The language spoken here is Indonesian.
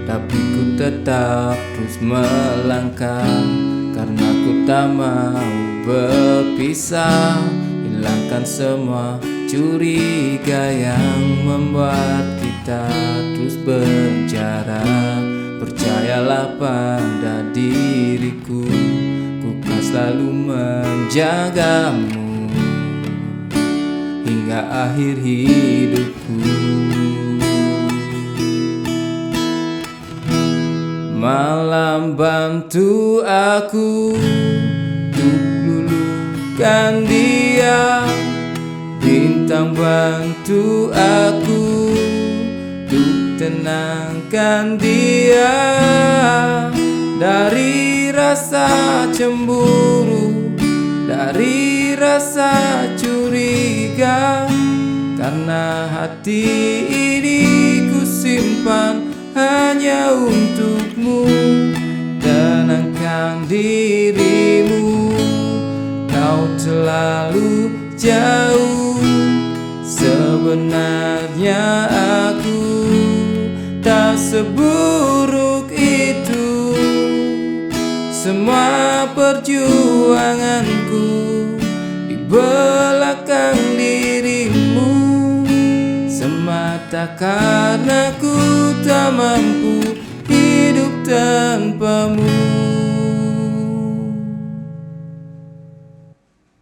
tapi ku tetap terus melangkah, karena ku tak mau berpisah. Hilangkan semua curiga yang membuat kita terus berjarak. Percayalah pada diriku, ku kan selalu menjagamu hingga akhir hidupku. Malam bantu aku untuk luluhkan dia, bintang bantu aku untuk tenangkan dia dari rasa cemburu, dari rasa curiga. Karena hati ini ku simpan hanya untukmu. Tenangkan dirimu, kau terlalu jauh. Sebenarnya aku tak seburuk itu. Semua perjuanganku di belakang dirimu, semata karena ku tak mampu hidup tanpamu.